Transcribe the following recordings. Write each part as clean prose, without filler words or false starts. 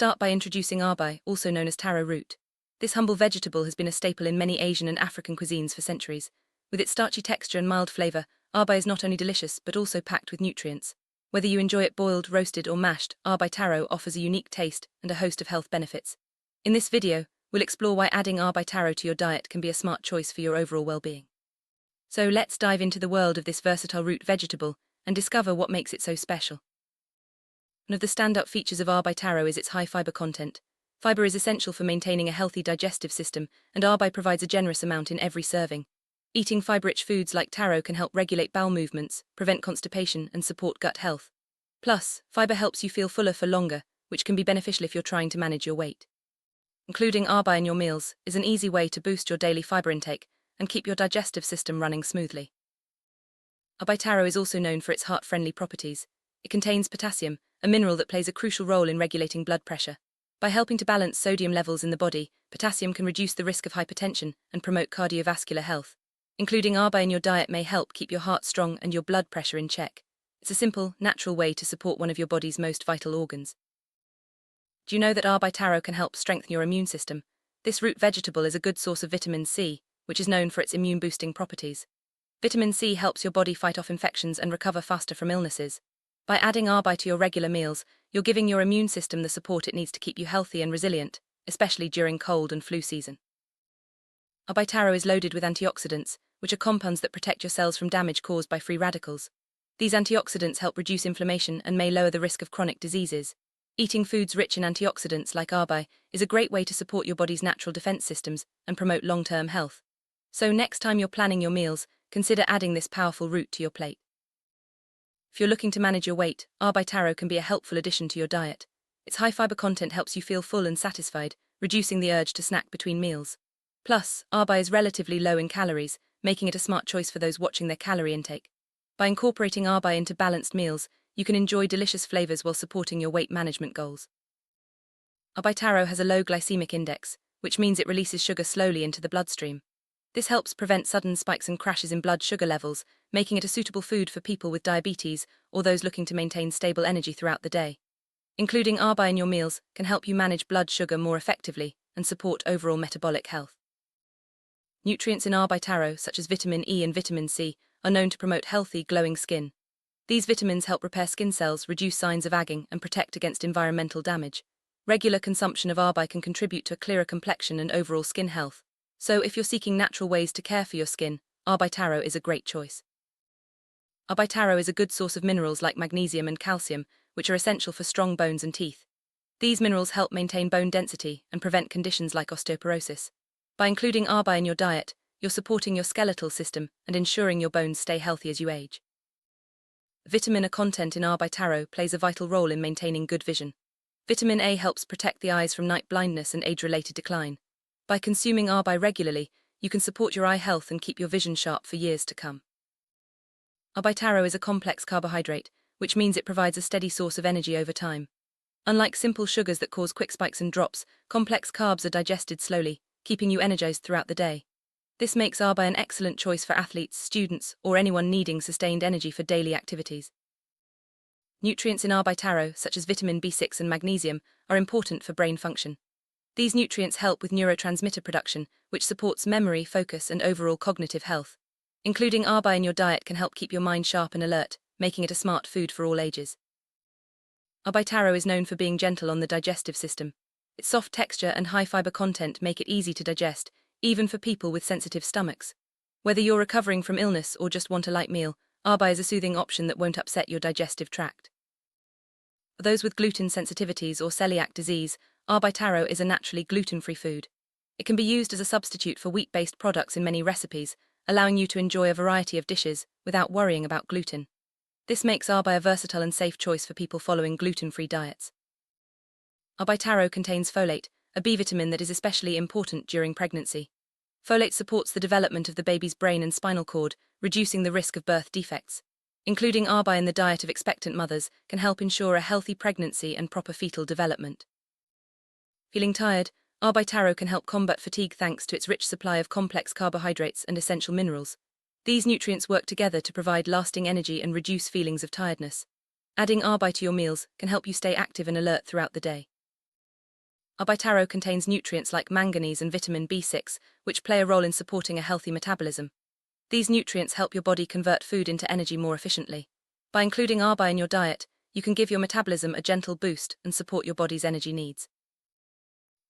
start by introducing Arbai, also known as taro root. This humble vegetable has been a staple in many Asian and African cuisines for centuries. With its starchy texture and mild flavor, Arbai is not only delicious but also packed with nutrients. Whether you enjoy it boiled, roasted, or mashed, Arbai taro offers a unique taste and a host of health benefits. In this video, we'll explore why adding Arbai taro to your diet can be a smart choice for your overall well-being. So let's dive into the world of this versatile root vegetable and discover what makes it so special. One of the standout features of Arbai taro is its high fiber content. Fiber is essential for maintaining a healthy digestive system, and Arbai provides a generous amount in every serving. Eating fiber-rich foods like taro can help regulate bowel movements, prevent constipation, and support gut health. Plus, fiber helps you feel fuller for longer, which can be beneficial if you're trying to manage your weight. Including Arbai in your meals is an easy way to boost your daily fiber intake and keep your digestive system running smoothly. Arbai taro is also known for its heart-friendly properties. It contains potassium, a mineral that plays a crucial role in regulating blood pressure. By helping to balance sodium levels in the body, potassium can reduce the risk of hypertension and promote cardiovascular health. Including Arbai in your diet may help keep your heart strong and your blood pressure in check. It's a simple, natural way to support one of your body's most vital organs. Do you know that Arbai taro can help strengthen your immune system? This root vegetable is a good source of vitamin C, which is known for its immune-boosting properties. Vitamin C helps your body fight off infections and recover faster from illnesses. By adding Arbai to your regular meals, you're giving your immune system the support it needs to keep you healthy and resilient, especially during cold and flu season. Arbai taro is loaded with antioxidants, which are compounds that protect your cells from damage caused by free radicals. These antioxidants help reduce inflammation and may lower the risk of chronic diseases. Eating foods rich in antioxidants like Arbai is a great way to support your body's natural defense systems and promote long-term health. So next time you're planning your meals, consider adding this powerful root to your plate. If you're looking to manage your weight, Arbai taro can be a helpful addition to your diet. Its high fiber content helps you feel full and satisfied, reducing the urge to snack between meals. Plus, Arbai is relatively low in calories, making it a smart choice for those watching their calorie intake. By incorporating Arbai into balanced meals, you can enjoy delicious flavors while supporting your weight management goals. Arbai taro has a low glycemic index, which means it releases sugar slowly into the bloodstream. This helps prevent sudden spikes and crashes in blood sugar levels, making it a suitable food for people with diabetes or those looking to maintain stable energy throughout the day. Including Arbai in your meals can help you manage blood sugar more effectively and support overall metabolic health. Nutrients in Arbai taro, such as vitamin E and vitamin C, are known to promote healthy, glowing skin. These vitamins help repair skin cells, reduce signs of aging, and protect against environmental damage. Regular consumption of Arbai can contribute to a clearer complexion and overall skin health. So if you're seeking natural ways to care for your skin, Arbai taro is a great choice. Arbai taro is a good source of minerals like magnesium and calcium, which are essential for strong bones and teeth. These minerals help maintain bone density and prevent conditions like osteoporosis. By including Arbai in your diet, you're supporting your skeletal system and ensuring your bones stay healthy as you age. Vitamin A content in Arbai taro plays a vital role in maintaining good vision. Vitamin A helps protect the eyes from night blindness and age-related decline. By consuming Arbai regularly, you can support your eye health and keep your vision sharp for years to come. Arbai taro is a complex carbohydrate, which means it provides a steady source of energy over time. Unlike simple sugars that cause quick spikes and drops, complex carbs are digested slowly, keeping you energized throughout the day. This makes Arbai an excellent choice for athletes, students, or anyone needing sustained energy for daily activities. Nutrients in Arbai taro, such as vitamin B6 and magnesium, are important for brain function. These nutrients help with neurotransmitter production, which supports memory, focus, and overall cognitive health. Including Arbai in your diet can help keep your mind sharp and alert, making it a smart food for all ages. Arbai taro is known for being gentle on the digestive system. Its soft texture and high fiber content make it easy to digest, even for people with sensitive stomachs. Whether you're recovering from illness or just want a light meal, Arbai is a soothing option that won't upset your digestive tract. For those with gluten sensitivities or celiac disease, Arbai taro is a naturally gluten-free food. It can be used as a substitute for wheat-based products in many recipes, allowing you to enjoy a variety of dishes without worrying about gluten. This makes Arbai a versatile and safe choice for people following gluten-free diets. Arbai taro contains folate, a B vitamin that is especially important during pregnancy. Folate supports the development of the baby's brain and spinal cord, reducing the risk of birth defects. Including Arbai in the diet of expectant mothers can help ensure a healthy pregnancy and proper fetal development. Feeling tired? Arbai taro can help combat fatigue thanks to its rich supply of complex carbohydrates and essential minerals. These nutrients work together to provide lasting energy and reduce feelings of tiredness. Adding Arbai to your meals can help you stay active and alert throughout the day. Arbai taro contains nutrients like manganese and vitamin B6, which play a role in supporting a healthy metabolism. These nutrients help your body convert food into energy more efficiently. By including Arbai in your diet, you can give your metabolism a gentle boost and support your body's energy needs.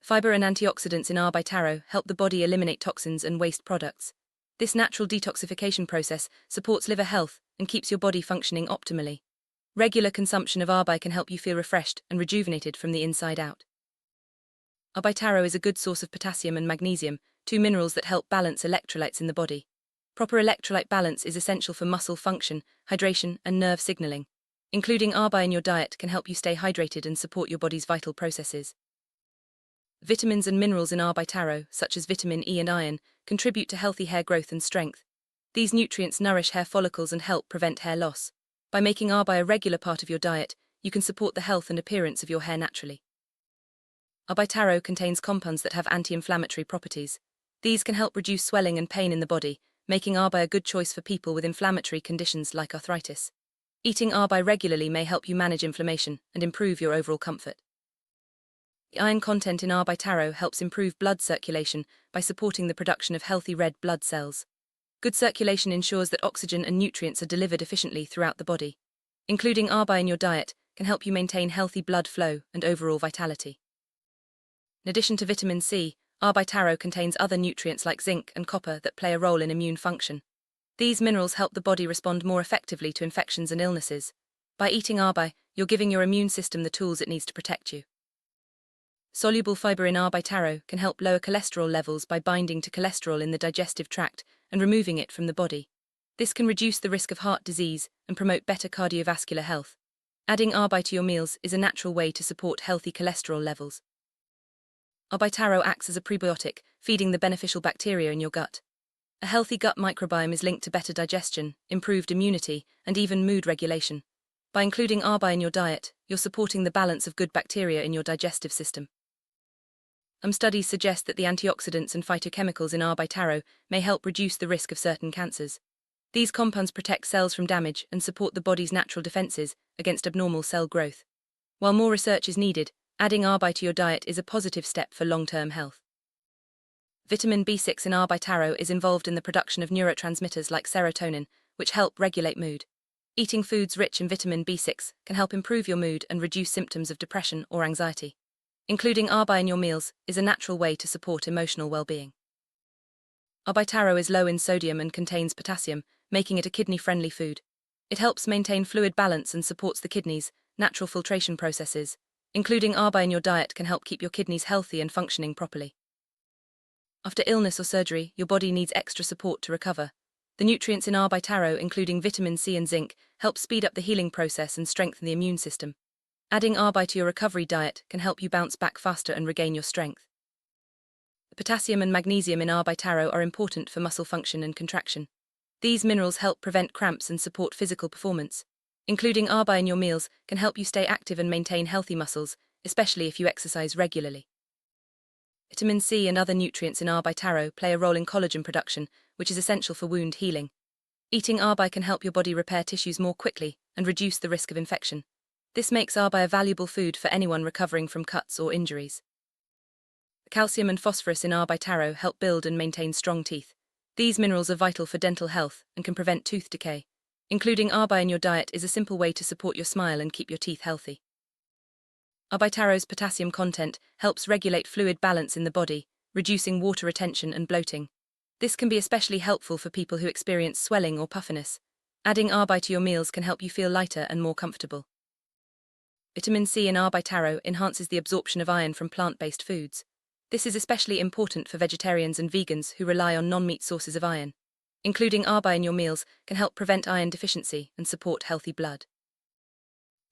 Fiber and antioxidants in Arbai taro help the body eliminate toxins and waste products. This natural detoxification process supports liver health and keeps your body functioning optimally. Regular consumption of Arbai can help you feel refreshed and rejuvenated from the inside out. Arbai taro is a good source of potassium and magnesium, two minerals that help balance electrolytes in the body. Proper electrolyte balance is essential for muscle function, hydration, and nerve signaling. Including Arbai in your diet can help you stay hydrated and support your body's vital processes. Vitamins and minerals in Arbai taro, such as vitamin E and iron, contribute to healthy hair growth and strength. These nutrients nourish hair follicles and help prevent hair loss. By making Arbai a regular part of your diet, you can support the health and appearance of your hair naturally. Arbai taro contains compounds that have anti-inflammatory properties. These can help reduce swelling and pain in the body, making Arbai a good choice for people with inflammatory conditions like arthritis. Eating Arbai regularly may help you manage inflammation and improve your overall comfort. The iron content in Arbai taro helps improve blood circulation by supporting the production of healthy red blood cells. Good circulation ensures that oxygen and nutrients are delivered efficiently throughout the body. Including Arbai in your diet can help you maintain healthy blood flow and overall vitality. In addition to vitamin C, Arbai taro contains other nutrients like zinc and copper that play a role in immune function. These minerals help the body respond more effectively to infections and illnesses. By eating Arbai, you're giving your immune system the tools it needs to protect you. Soluble fiber in Arbai taro can help lower cholesterol levels by binding to cholesterol in the digestive tract and removing it from the body. This can reduce the risk of heart disease and promote better cardiovascular health. Adding Arbai to your meals is a natural way to support healthy cholesterol levels. Arbai taro acts as a prebiotic, feeding the beneficial bacteria in your gut. A healthy gut microbiome is linked to better digestion, improved immunity, and even mood regulation. By including Arbai in your diet, you're supporting the balance of good bacteria in your digestive system. Studies suggest that the antioxidants and phytochemicals in Arbai taro may help reduce the risk of certain cancers. These compounds protect cells from damage and support the body's natural defenses against abnormal cell growth. While more research is needed, adding Arbai to your diet is a positive step for long-term health. Vitamin B6 in Arbai taro is involved in the production of neurotransmitters like serotonin, which help regulate mood. Eating foods rich in vitamin B6 can help improve your mood and reduce symptoms of depression or anxiety. Including Arbai in your meals is a natural way to support emotional well-being. Arbai taro is low in sodium and contains potassium, making it a kidney-friendly food. It helps maintain fluid balance and supports the kidneys' natural filtration processes. Including Arbai in your diet can help keep your kidneys healthy and functioning properly. After illness or surgery, your body needs extra support to recover. The nutrients in Arbai taro, including vitamin C and zinc, help speed up the healing process and strengthen the immune system. Adding Arbai to your recovery diet can help you bounce back faster and regain your strength. The potassium and magnesium in Arbai taro are important for muscle function and contraction. These minerals help prevent cramps and support physical performance. Including Arbai in your meals can help you stay active and maintain healthy muscles, especially if you exercise regularly. Vitamin C and other nutrients in Arbai taro play a role in collagen production, which is essential for wound healing. Eating Arbai can help your body repair tissues more quickly and reduce the risk of infection. This makes Arbai a valuable food for anyone recovering from cuts or injuries. Calcium and phosphorus in Arbai taro help build and maintain strong teeth. These minerals are vital for dental health and can prevent tooth decay. Including Arbai in your diet is a simple way to support your smile and keep your teeth healthy. Arbai taro's potassium content helps regulate fluid balance in the body, reducing water retention and bloating. This can be especially helpful for people who experience swelling or puffiness. Adding Arbai to your meals can help you feel lighter and more comfortable. Vitamin C in Arbai taro enhances the absorption of iron from plant-based foods. This is especially important for vegetarians and vegans who rely on non-meat sources of iron. Including Arbai in your meals can help prevent iron deficiency and support healthy blood.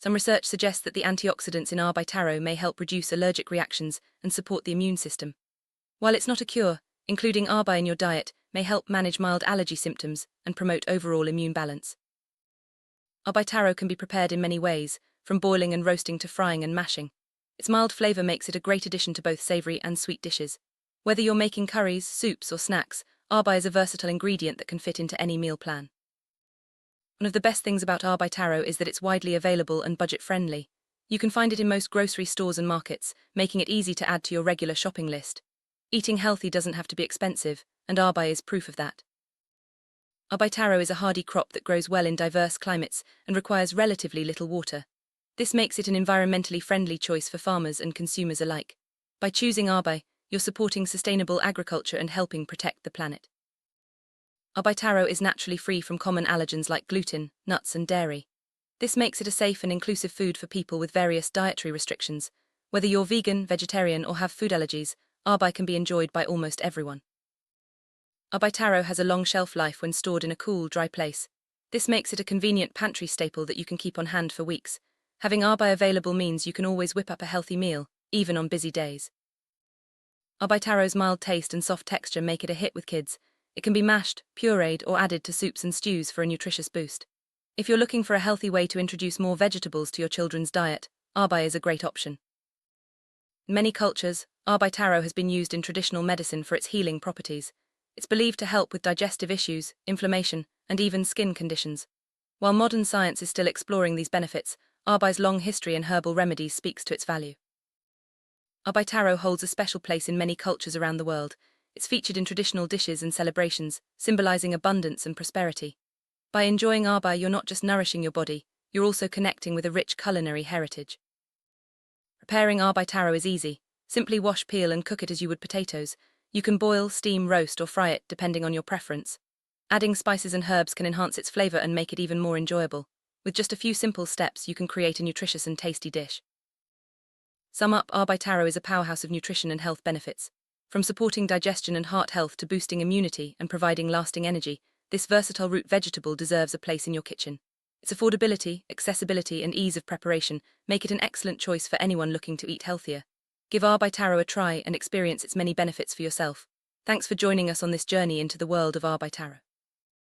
Some research suggests that the antioxidants in Arbai taro may help reduce allergic reactions and support the immune system. While it's not a cure, including Arbai in your diet may help manage mild allergy symptoms and promote overall immune balance. Arbai taro can be prepared in many ways, from boiling and roasting to frying and mashing. Its mild flavor makes it a great addition to both savory and sweet dishes. Whether you're making curries, soups, or snacks, Arbai is a versatile ingredient that can fit into any meal plan. One of the best things about Arbai taro is that it's widely available and budget-friendly. You can find it in most grocery stores and markets, making it easy to add to your regular shopping list. Eating healthy doesn't have to be expensive, and Arbai is proof of that. Arbai taro is a hardy crop that grows well in diverse climates and requires relatively little water. This makes it an environmentally friendly choice for farmers and consumers alike. By choosing Arbai, you're supporting sustainable agriculture and helping protect the planet. Arbai taro is naturally free from common allergens like gluten, nuts, and dairy. This makes it a safe and inclusive food for people with various dietary restrictions. Whether you're vegan, vegetarian, or have food allergies, Arbai can be enjoyed by almost everyone. Arbai taro has a long shelf life when stored in a cool, dry place. This makes it a convenient pantry staple that you can keep on hand for weeks. Having Arbai available means you can always whip up a healthy meal, even on busy days. Arbai taro's mild taste and soft texture make it a hit with kids. It can be mashed, pureed, or added to soups and stews for a nutritious boost. If you're looking for a healthy way to introduce more vegetables to your children's diet, Arbai is a great option. In many cultures, Arbai taro has been used in traditional medicine for its healing properties. It's believed to help with digestive issues, inflammation, and even skin conditions. While modern science is still exploring these benefits, Arbai's long history in herbal remedies speaks to its value. Arbai taro holds a special place in many cultures around the world. It's featured in traditional dishes and celebrations, symbolizing abundance and prosperity. By enjoying Arbai, you're not just nourishing your body, you're also connecting with a rich culinary heritage. Preparing Arbai taro is easy. Simply wash, peel, and cook it as you would potatoes. You can boil, steam, roast, or fry it, depending on your preference. Adding spices and herbs can enhance its flavor and make it even more enjoyable. With just a few simple steps, you can create a nutritious and tasty dish. Sum up, Arbai taro is a powerhouse of nutrition and health benefits. From supporting digestion and heart health to boosting immunity and providing lasting energy, this versatile root vegetable deserves a place in your kitchen. Its affordability, accessibility, and ease of preparation make it an excellent choice for anyone looking to eat healthier. Give Arbai taro a try and experience its many benefits for yourself. Thanks for joining us on this journey into the world of Arbai taro.